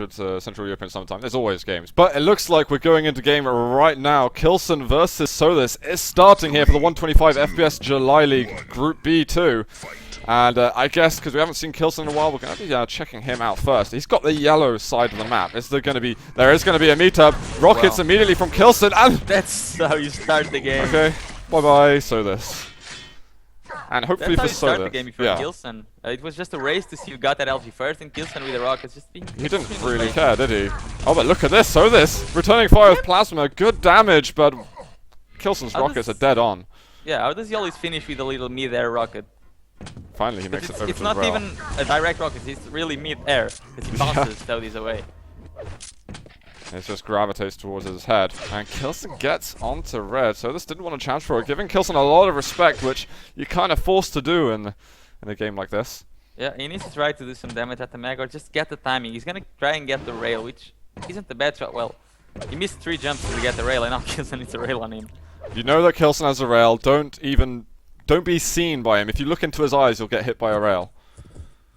200 Central European Summertime. There's always games. But it looks like we're going into game right now. K1llsen versus Sothis is starting here for the 125 FPS July League Group B2. And I guess, because we haven't seen K1llsen in a while, we're going to be checking him out first. He's got the yellow side of the map. There is going to be a meetup. Rockets immediately from K1llsen, and... That's how you start the game. Okay, bye-bye, Sothis. And hopefully for Sothis. That's how you start the game before K1llsen. It was just a race to see who got that LG first, and K1llsen with the rockets just being... He didn't really care, did he? Oh, but look at this, Sothis! Returning fire with plasma, good damage, but K1llsen's rockets are dead on. Yeah, how does he always finish with a little mid-air rocket? Finally, he makes it over to the It's not even a direct rocket, it's really mid-air. Because he bounces Sothis away. It just gravitates towards his head. And K1llsen gets onto red, so this didn't want a chance for it, giving K1llsen a lot of respect, which you're kind of forced to do in a game like this. Yeah, he needs to try to do some damage at the Mega, or just get the timing. He's gonna try and get the rail, which isn't a bad shot. Well, he missed 3 jumps to get the rail, and now K1llsen needs a rail on him. You know that K1llsen has a rail, don't be seen by him. If you look into his eyes, you'll get hit by a rail.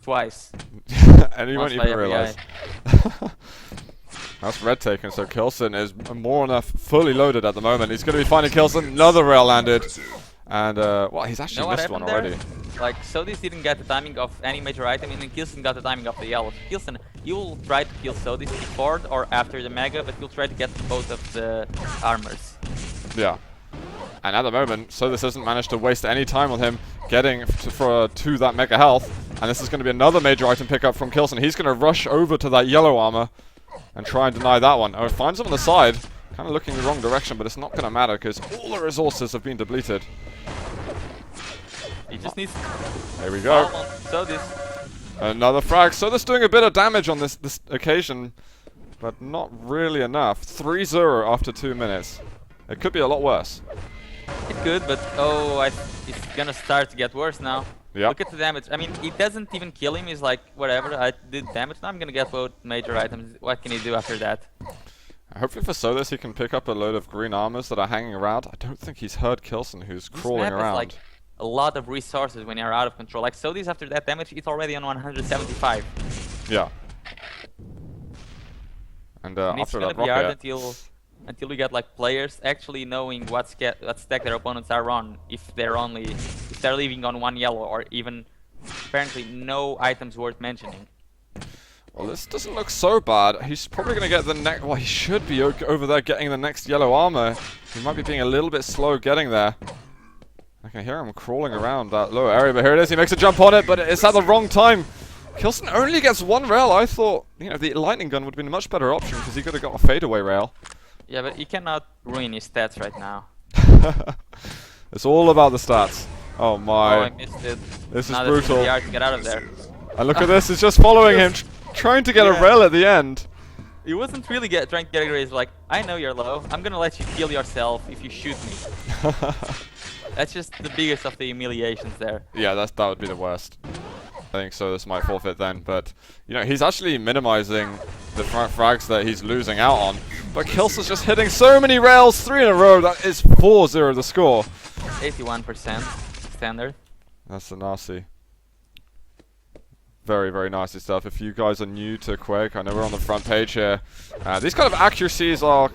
Twice. And you won't even realize. That's red taken, so K1llsen is more than fully loaded at the moment. He's going to be finding K1llsen. Another rail landed. And, well, he's actually missed one already. Like, Sothis didn't get the timing of any major item, and then K1llsen got the timing of the yellow. So K1llsen, you will try to kill Sothis before or after the Mega, but you'll try to get both of the armors. Yeah. And at the moment, Sothis hasn't managed to waste any time on him getting to that Mega Health. And this is going to be another major item pickup from K1llsen. He's going to rush over to that yellow armor and try and deny that one. Oh, finds him on the side. Kind of looking in the wrong direction, but it's not going to matter because all the resources have been depleted. He just needs... There we go. Sothis. Another frag. Sothis doing a bit of damage on this occasion, but not really enough. 3-0 after 2 minutes. It could be a lot worse. It could, but it's gonna start to get worse now. Yep. Look at the damage. I mean, it doesn't even kill him. He's like, whatever, I did damage. Now I'm gonna get both major items. What can he do after that? Hopefully for Sothis he can pick up a load of green armors that are hanging around. I don't think he's heard K1llsen, who's crawling around. Is like a lot of resources when you're out of control. Like Sothis after that damage, it's already on 175. Yeah. And after that rocket... Until we get like players actually knowing what stack their opponents are on, if they're leaving on 1 yellow, or even apparently no items worth mentioning. Well, this doesn't look so bad. He's probably going to get the next... Well, he should be over there getting the next yellow armor. He might be being a little bit slow getting there. I can hear him crawling around that low area, but here it is. He makes a jump on it, but it's at the wrong time. K1llsen only gets 1 rail. I thought, the lightning gun would have been a much better option because he could have got a fadeaway rail. Yeah, but he cannot ruin his stats right now. It's all about the stats. Oh my. Oh, I missed it. This is brutal. It's hard to get out of there. And look at this, he's just following him, trying to get a rail at the end. He wasn't really trying to get a raise, like, I know you're low, I'm gonna let you kill yourself if you shoot me. That's just the biggest of the humiliations there. Yeah, that would be the worst. I think so. This might forfeit then, but he's actually minimizing the frags that he's losing out on. But K1llsen's just hitting so many rails, 3 in a row. That is 4-0 the score. 81% standard. That's the nasty. Very, very nasty stuff. If you guys are new to Quake, I know we're on the front page here. These kind of accuracies are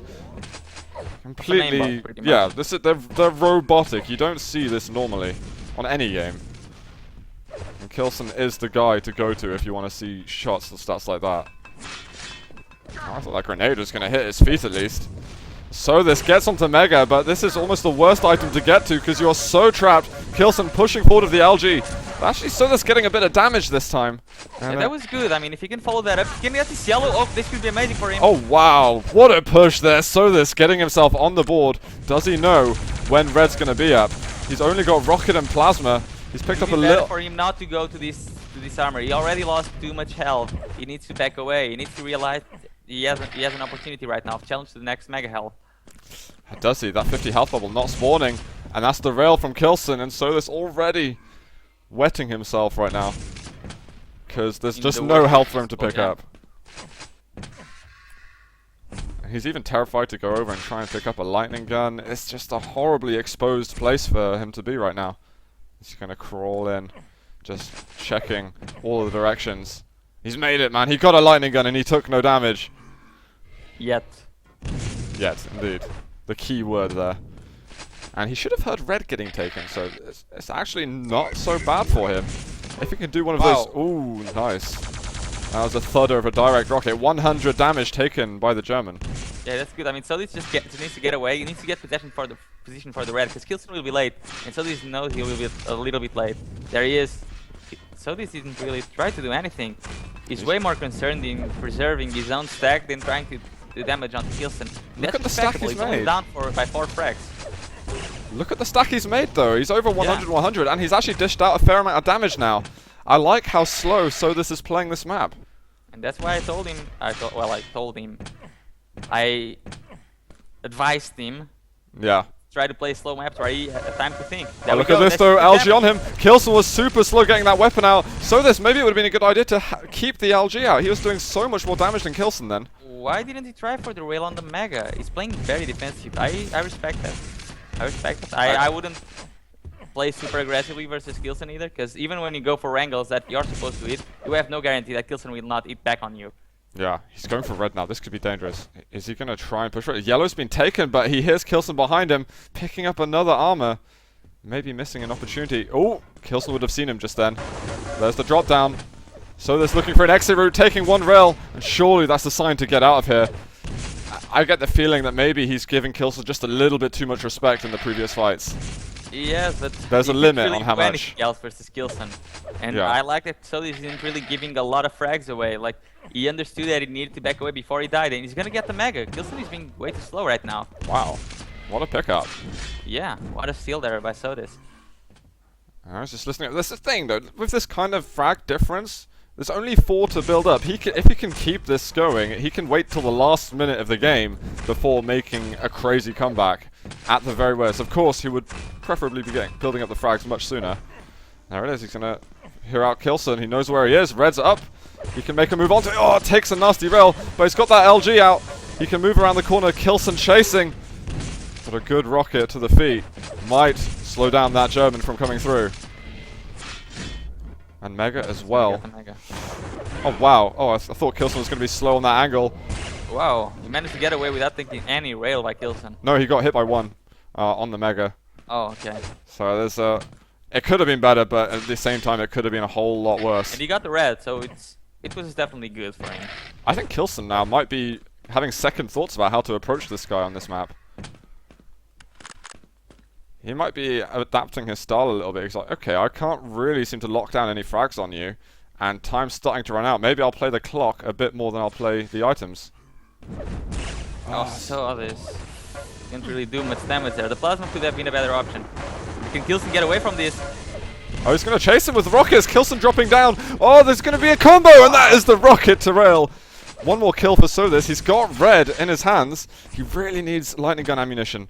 completely, yeah. They're robotic. You don't see this normally on any game. And K1llsen is the guy to go to if you want to see shots and stats like that. Oh, I thought that grenade was going to hit his feet at least. So this gets onto Mega, but this is almost the worst item to get to because you're so trapped. K1llsen pushing forward of the LG. But actually, Sothis getting a bit of damage this time. Yeah, that was good. I mean, if he can follow that up, he can get this yellow. Oh, this could be amazing for him. Oh, wow. What a push there. Sothis getting himself on the board. Does he know when red's going to be up? He's only got rocket and plasma. He's picked up a little... for him not to go to this armor. He already lost too much health. He needs to back away. He needs to realize he has an opportunity right now of challenge to the next Mega Health. Does he? That 50 health bubble not spawning. And that's the rail from K1llsen. And Sothis already wetting himself right now. Because there's just no health for him to pick up. He's even terrified to go over and try and pick up a lightning gun. It's just a horribly exposed place for him to be right now. He's going to crawl in, just checking all the directions. He's made it, man. He got a lightning gun and he took no damage. Yet. Yet, indeed. The key word there. And he should have heard red getting taken, so it's actually not so bad for him. If he can do one of those... Ooh, nice. That was a thudder of a direct rocket. 100 damage taken by the German. Yeah, that's good. I mean, Sothis just needs to get away. He needs to get position for the red, because k1llsen will be late, and Sothis knows he will be a little bit late. There he is. Sothis didn't really try to do anything. He's way more concerned in preserving his own stack than trying to do damage on k1llsen. Look at the stack he's made. He's down by 4 frags. Look at the stack he's made, though. He's over 100, 100, and he's actually dished out a fair amount of damage now. I like how slow Sothis is playing this map. And that's why I told him, I advised him. Yeah. Try to play slow maps where he had time to think. Oh, look at this though, LG on him. k1llsen was super slow getting that weapon out. Sothis, maybe it would have been a good idea to keep the LG out. He was doing so much more damage than k1llsen then. Why didn't he try for the rail on the Mega? He's playing very defensive. I respect that. I respect that. I wouldn't play super aggressively versus k1llsen either, because even when you go for wrangles that you're supposed to eat, you have no guarantee that k1llsen will not eat back on you. Yeah, he's going for red now. This could be dangerous. Is he going to try and push red? Yellow's been taken, but he hears k1llsen behind him, picking up another armor. Maybe missing an opportunity. Oh, k1llsen would have seen him just then. There's the drop down. Sothis looking for an exit route, taking one rail, and surely that's the sign to get out of here. I get the feeling that maybe he's giving k1llsen just a little bit too much respect in the previous fights. Yes, but there's a limit on how much. Else versus k1llsen, and I like that Sothis isn't really giving a lot of frags away. Like, he understood that he needed to back away before he died, and he's gonna get the Mega. k1llsen is being way too slow right now. Wow, what a pickup! Yeah, what a steal there by Sothis. I was just listening. That's the thing, though. With this kind of frag difference, there's only 4 to build up. If he can keep this going, he can wait till the last minute of the game before making a crazy comeback. At the very worst, of course, he would preferably be building up the frags much sooner. There it is. He's gonna hear out k1llsen. He knows where he is. Red's up. He can make a move onto it. Oh, it takes a nasty rail, but he's got that LG out. He can move around the corner. k1llsen chasing. But a good rocket to the feet might slow down that German from coming through. And Mega as well. Oh, wow. Oh, I thought k1llsen was going to be slow on that angle. Wow, he managed to get away without thinking any rail by k1llsen. No, he got hit by 1 on the Mega. Oh, okay. So there's it could have been better, but at the same time, it could have been a whole lot worse. And he got the red, so it was definitely good for him. I think k1llsen now might be having second thoughts about how to approach this guy on this map. He might be adapting his style a little bit. He's like, okay, I can't really seem to lock down any frags on you, and time's starting to run out. Maybe I'll play the clock a bit more than I'll play the items. Oh, Sothis didn't really do much damage there. The plasma could have been a better option. Can k1llsen get away from this? Oh, he's going to chase him with rockets. k1llsen dropping down. Oh, there's going to be a combo, and that is the rocket to rail. One more kill for Sothis. He's got red in his hands. He really needs lightning gun ammunition.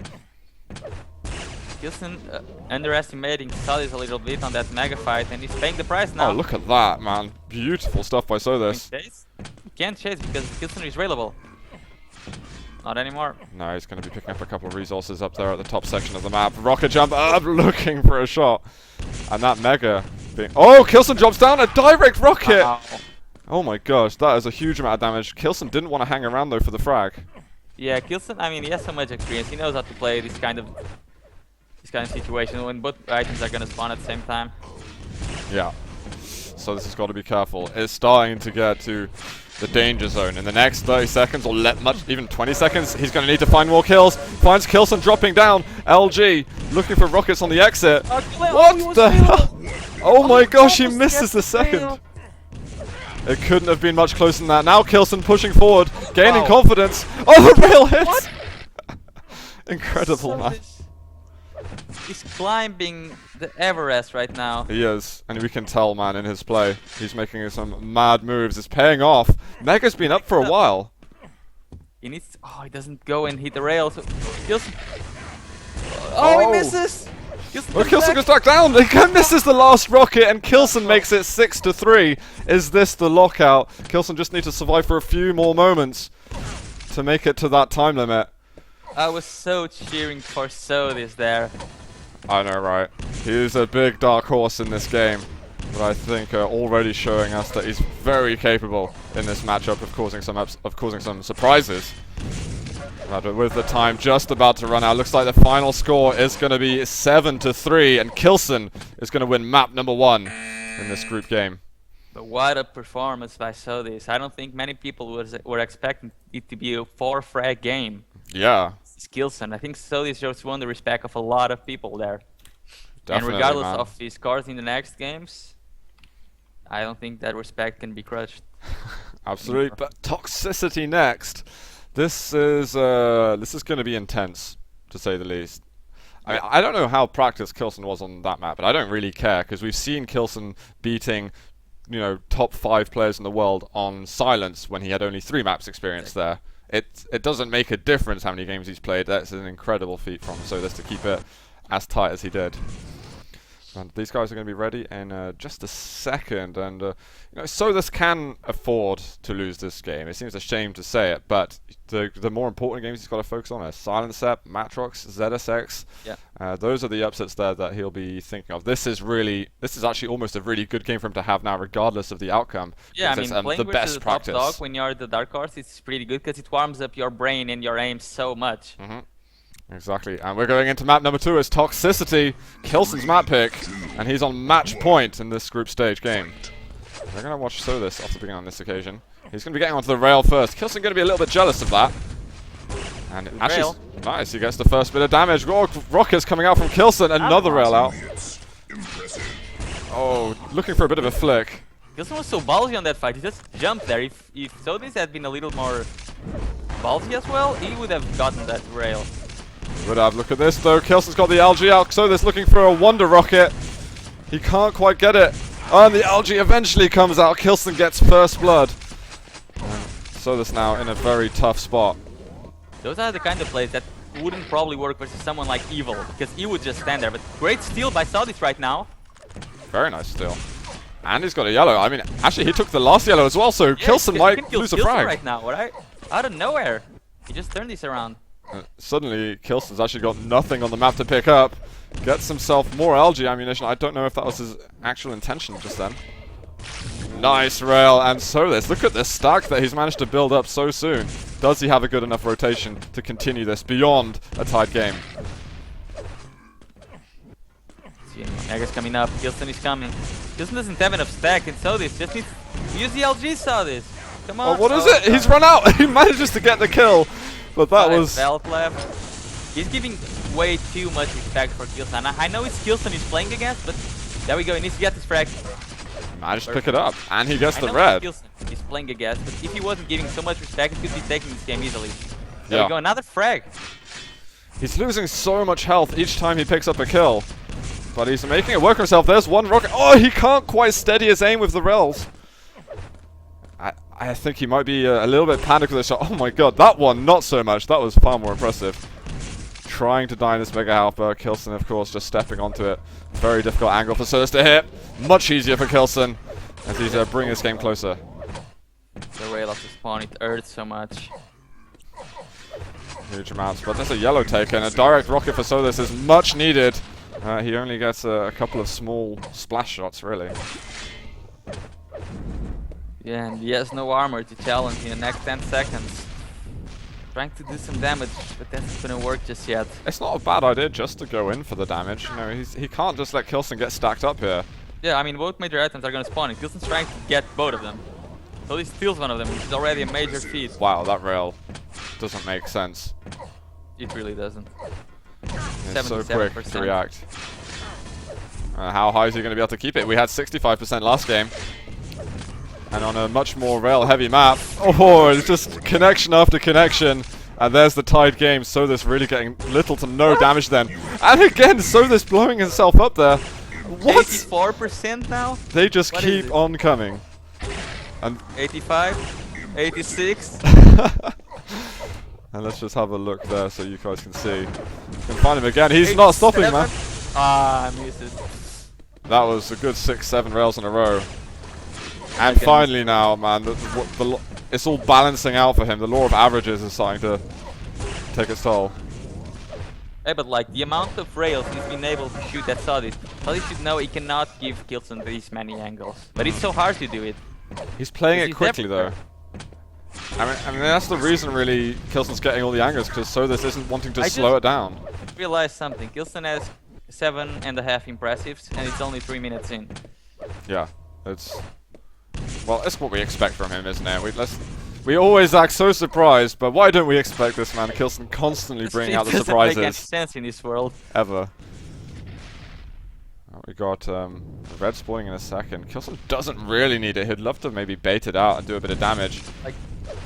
k1llsen underestimating Sothis a little bit on that Mega fight, and he's paying the price now. Oh, look at that, man. Beautiful stuff by Sothis. You can't chase because k1llsen is railable. Not anymore. No, he's going to be picking up a couple of resources up there at the top section of the map. Rocket jump up, looking for a shot. And that Mega being... Oh, k1llsen drops down a direct rocket! Oh my gosh, that is a huge amount of damage. k1llsen didn't want to hang around though for the frag. Yeah, k1llsen, I mean, he has so much experience. He knows how to play this kind of situation when both items are going to spawn at the same time. Yeah. So this has got to be careful. It's starting to get to the danger zone. In the next 30 seconds, or even 20 seconds, he's going to need to find more kills. Finds k1llsen dropping down. LG looking for rockets on the exit. What the hell? Oh my gosh, he misses the second. It couldn't have been much closer than that. Now k1llsen pushing forward, gaining confidence. Oh, the rail hits! Incredible, man. He's climbing the Everest right now. He is, and we can tell, man, in his play. He's making some mad moves. It's paying off. Mega's been up for a while. He needs to, he doesn't go and hit the rail. So k1llsen. Oh, he misses! k1llsen goes back down. He misses the last rocket, and k1llsen makes it 6-3. Is this the lockout? k1llsen just needs to survive for a few more moments to make it to that time limit. I was so cheering for Sothis there. I know, right? He is a big dark horse in this game. but I think already showing us that he's very capable in this matchup of causing some surprises. But with the time just about to run out, looks like the final score is going to be 7-3, and K1llsen is going to win map number 1 in this group game. But what a performance by Sothis. I don't think many people were expecting it to be a 4-frag game. Yeah. It's K1llsen. I think Sothis just won the respect of a lot of people there. Definitely, and regardless man. of his scores in the next games, I don't think that respect can be crushed. Absolutely. But Toxicity next. This is going to be intense, to say the least. I mean, I don't know how practiced K1llsen was on that map, but I don't really care because we've seen K1llsen beating, you know, top 5 players in the world on silence when he had only 3 maps experience there. It doesn't make a difference how many games he's played. That's an incredible feat from Sothis to keep it as tight as he did. And these guys are going to be ready in just a second, and you know, Sothis can afford to lose this game. It seems a shame to say it, but the more important games he's got to focus on are Silent Sep, Matrox, ZSX. Yeah. Those are the upsets there that he'll be thinking of. This is actually almost a really good game for him to have now, regardless of the outcome. Yeah, I mean, playing the versus best the practice. top dog when you're the dark horse, it's pretty good because it warms up your brain and your aim so much. Exactly, and we're going into map number 2 as Toxicity, K1llsen's map pick, and he's on match point in this group stage game. We're going to watch Sothis off the beginning on this occasion. He's going to be getting onto the rail first. K1llsen going to be a little bit jealous of that. And actually, nice, he gets the first bit of damage. Oh, rockets coming out from K1llsen, another rail out. Oh, looking for a bit of a flick. K1llsen was so ballsy on that fight, he just jumped there. If Sothis had been a little more ballsy as well, he would have gotten that rail. Would have. Look at this though. K1llsen's got the algae out. Sothis looking for a wonder rocket. He can't quite get it. And the algae eventually comes out. K1llsen gets first blood. And Sothis now in a very tough spot. Those are the kind of plays that wouldn't probably work versus someone like Evil, because he would just stand there. But great steal by Sothis right now. Very nice steal. And he's got a yellow. I mean, actually he took the last yellow as well, so Yeah, K1llsen might lose a frag. right now, right? Out of nowhere. He just turned this around. Suddenly, K1llsen's actually got nothing on the map to pick up. Gets himself more algae ammunition. I don't know if that was his actual intention just then. Nice rail, and Sothis. Look at this stack that he's managed to build up so soon. Does he have a good enough rotation to continue this beyond a tied game? Mega's coming up. K1llsen is coming. K1llsen doesn't have enough stack, and Sothis just needs to use the LG, Sothis. Come on. Oh, what is it? He's run out. He manages to get the kill. But that was... Belt left. He's giving way too much respect for K1llsen. I know it's K1llsen he's playing against, but there we go. He needs to get this frag. Managed to pick it up, and he gets the I know red. K1llsen he's playing against, but if he wasn't giving so much respect, he could be taking this game easily. There Yeah. we go. Another frag. He's losing so much health each time he picks up a kill. But he's making it work for himself. There's one rocket. Oh, he can't quite steady his aim with the rails. I think he might be a little bit panicked with this shot. Oh my god, that one, not so much. That was far more impressive. Trying to dine this Mega Alpha. K1llsen, of course, just stepping onto it. Very difficult angle for Sothis to hit. Much easier for K1llsen as he's bringing this game closer. The rail off the spawn, it hurts so much. Huge amounts, but there's a yellow taken. A direct rocket for Sothis is much needed. He only gets a couple of small splash shots, really. Yeah, and he has no armor to challenge in the next 10 seconds. Trying to do some damage, but that's not gonna work just yet. It's not a bad idea just to go in for the damage. You know, he can't just let K1llsen get stacked up here. Yeah, I mean, both major items are gonna spawn, and K1llsen's trying to get both of them. So he steals one of them, which is already a major feat. Wow, that rail doesn't make sense. It really doesn't. It's so quick to react. How high is he going to be able to keep it? We had 65% last game. And on a much more rail-heavy map, oh, it's just connection after connection. And there's the tied game. Sothis really getting little to no damage then. And again, Sothis blowing himself up there. What? 84% now? They just keep on coming. And 85? 86? And let's just have a look there so you guys can see. You can find him again. He's not stopping, man. Ah, I missed it. That was a good 6-7 rails in a row. And finally now, man, it's all balancing out for him. The law of averages is starting to take its toll. Hey, but like the amount of rails he's been able to shoot at Sothis, Sothis should know he cannot give K1llsen these many angles. But it's so hard to do it. He's playing it He's quickly though. I mean that's the reason really K1llsen's getting all the angles, because Sothis isn't wanting to slow it down. Realize something. K1llsen has 7.5 impressives, and it's only 3 minutes in. Yeah, it's what we expect from him, isn't it? We always act so surprised, but why don't we expect this man? K1llsen constantly bringing out the surprises. It doesn't make any sense in this world. Ever. We got red spawning in a second. K1llsen doesn't really need it. He'd love to maybe bait it out and do a bit of damage. Like,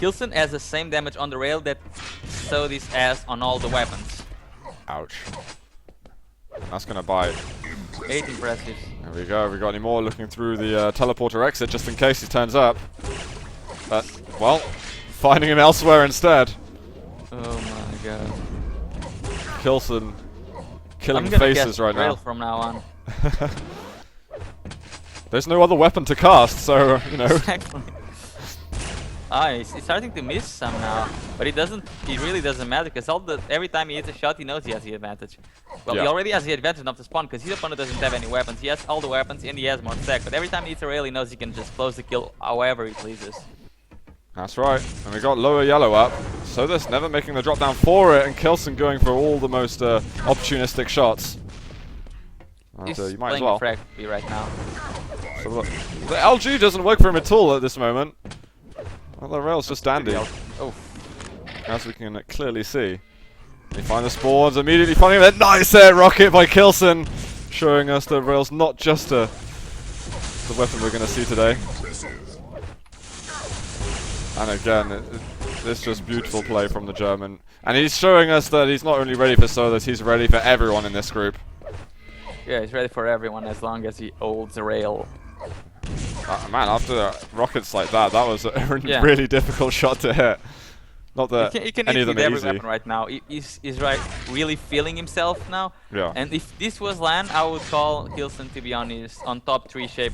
K1llsen has the same damage on the rail that Sothis has on all the weapons. Ouch. That's gonna bite. 8 impressives. There we go. We got any more looking through the teleporter exit just in case he turns up. But, well, finding him elsewhere instead. Oh my god. K1llsen killing I'm gonna faces guess right rail now. from now on. There's no other weapon to cast, so, you know. Exactly. He's starting to miss some now, but it really doesn't matter, because every time he hits a shot, he knows he has the advantage. Well, Yeah. he already has the advantage of the spawn, because his opponent doesn't have any weapons. He has all the weapons and he has more stack, but every time he hits a rail, he knows he can just close the kill however he pleases. That's right. And we got lower yellow up. Sothis never making the drop down for it, and K1llsen going for all the most opportunistic shots. And, He's you might as playing well. frag right now. So look, the LG doesn't work for him at all at this moment. Well, the rail's just dandy, Oh, as we can clearly see. They find the spawns, immediately finding that nice air rocket by K1llsen, showing us the rail's not just the weapon we're going to see today. And again, it's just beautiful play from the German. And he's showing us that he's not only ready for Sothis, he's ready for everyone in this group. yeah, he's ready for everyone as long as he holds the rail. Man, after rockets like that, that was a Yeah. really difficult shot to hit. Not that He can any of hit them are every easy. weapon right now. He's right, really feeling himself now. Yeah. And if this was LAN, I would call K1llsen, to be honest, on top 3 shape.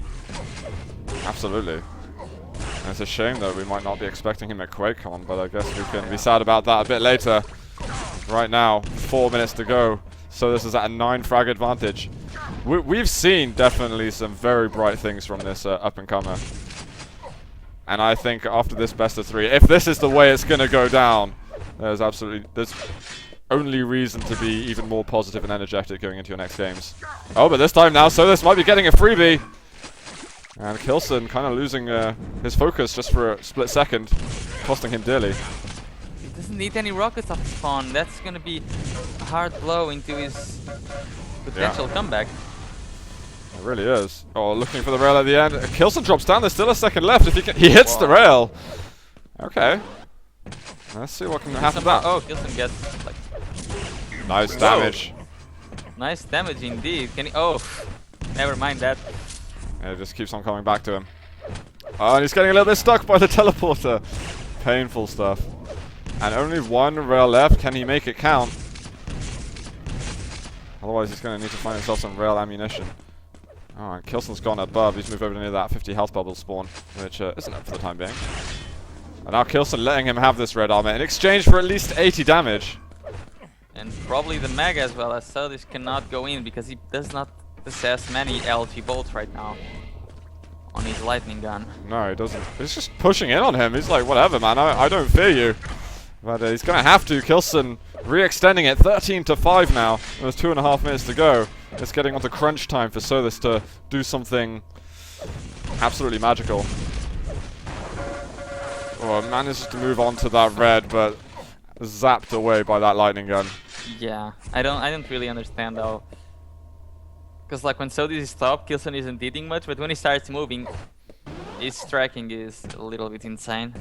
Absolutely. And it's a shame that we might not be expecting him at QuakeCon, but I guess we can be sad about that a bit later. Right now, 4 minutes to go. So this is at a 9 frag advantage. We've seen definitely some very bright things from this up-and-comer. And I think after this best of 3, if this is the way it's going to go down, there's only reason to be even more positive and energetic going into your next games. Oh, but this time now, Sothis might be getting a freebie. And K1llsen kind of losing his focus just for a split second, costing him dearly. He doesn't need any rockets off the spawn. That's gonna be a hard blow into his potential comeback. It really is. Oh, looking for the rail at the end. K1llsen drops down. There's still a second left. If he hits the rail. Okay. Let's see what can happen to that. Oh, K1llsen gets like Nice damage. nice damage indeed. Can he? Oh, never mind that. And it just keeps on coming back to him. Oh, and he's getting a little bit stuck by the teleporter. Painful stuff. And only 1 rail left. Can he make it count? Otherwise, he's going to need to find himself some rail ammunition. Oh, and K1llsen's gone above. He's moved over near that 50 health bubble spawn, which isn't up for the time being. And now K1llsen letting him have this red armor in exchange for at least 80 damage. And probably the Mega as well, as Sothis cannot go in because he does not possess many LG bolts right now on his lightning gun. No, he doesn't. He's just pushing in on him. He's like, whatever, man. I don't fear you. But he's going to have to. K1llsen re-extending it. 13-5 now. There's 2.5 minutes to go. It's getting onto crunch time for Sothis to do something absolutely magical. Oh, manages to move on to that red, but zapped away by that lightning gun. Yeah, I don't really understand though. Because like when Sothis is top, K1llsen isn't eating much, but when he starts moving, his tracking is a little bit insane.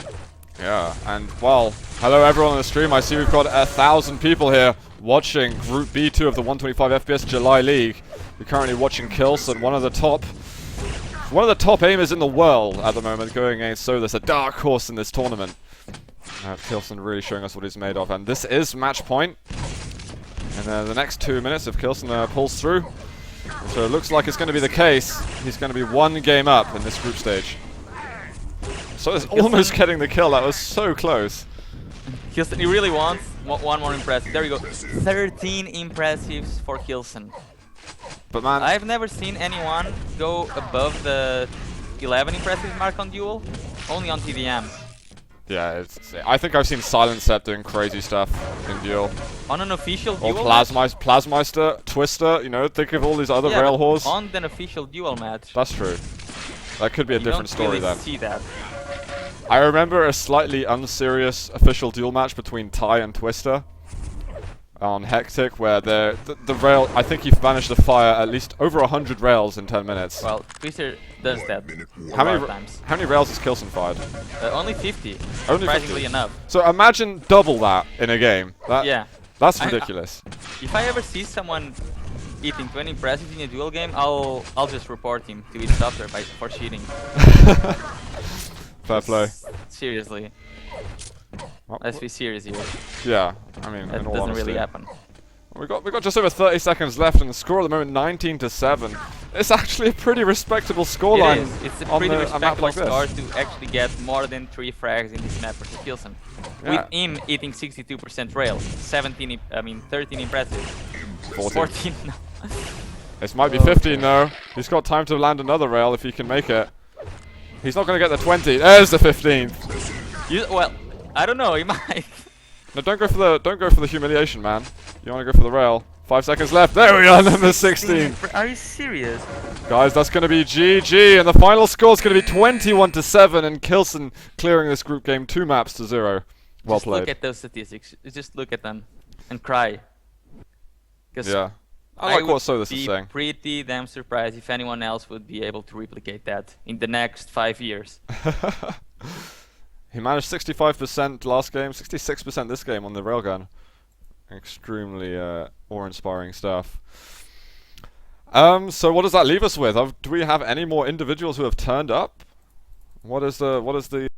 Yeah, and well, hello everyone on the stream. I see we've got 1,000 people here watching Group B2 of the 125 FPS July League. We're currently watching K1llsen, one of the top aimers in the world at the moment, going against Sothis, a dark horse in this tournament. K1llsen really showing us what he's made of, and this is match point. And the next 2 minutes, if K1llsen pulls through, so it looks like it's going to be the case. He's going to be 1 game up in this group stage. So it's almost getting the kill. That was so close. K1llsen, he really wants one more impressive. There you go. 13 impressives for K1llsen. But man, I've never seen anyone go above the 11 impressive mark on duel. Only on TDM. yeah, I think I've seen Silent Set doing crazy stuff in duel. On an official Or duel Plasmeister, Twister, you know, think of all these other yeah, rail but whores. on an official duel match. That's true. That could be a different story really then. See that. I remember a slightly unserious official duel match between Ty and Twister on Hectic, where the rail, I think he managed to fire at least over 100 rails in 10 minutes. Well, Twister does that How a lot many of times. how many rails has K1llsen fired? Only 50. Only Surprisingly 50. enough. So imagine double that in a game. Yeah. That's ridiculous. If I ever see someone eating 20 impressives in a duel game, I'll just report him to his software for cheating. Fair play. Seriously. Let's be serious here. Yeah, I mean, That in all doesn't honesty. really happen. We got just over 30 seconds left, and the score at the moment 19-7. It's actually a pretty respectable scoreline. It is. It's a on pretty a map respectable like this. score to actually get more than 3 frags in this map for K1llsen. Yeah. With him eating 62% rail, 13 impressive, 14 no. This might be 15 though. He's got time to land another rail if he can make it. He's not going to get the 20. There's the 15th. Well, I don't know. He might. No, don't go for the humiliation, man. You want to go for the rail. 5 seconds left. There we are, number 16. Are you serious? Guys, that's going to be GG, and the final score is going to be 21-7, and K1llsen clearing this group game 2 maps to 0. Well Just played. look at those statistics. Just look at them and cry. Yeah. I like what Sothis is be saying. pretty damn surprised if anyone else would be able to replicate that in the next 5 years. He managed 65% last game, 66% this game on the railgun. Extremely awe-inspiring stuff. So what does that leave us with? Do we have any more individuals who have turned up? What is the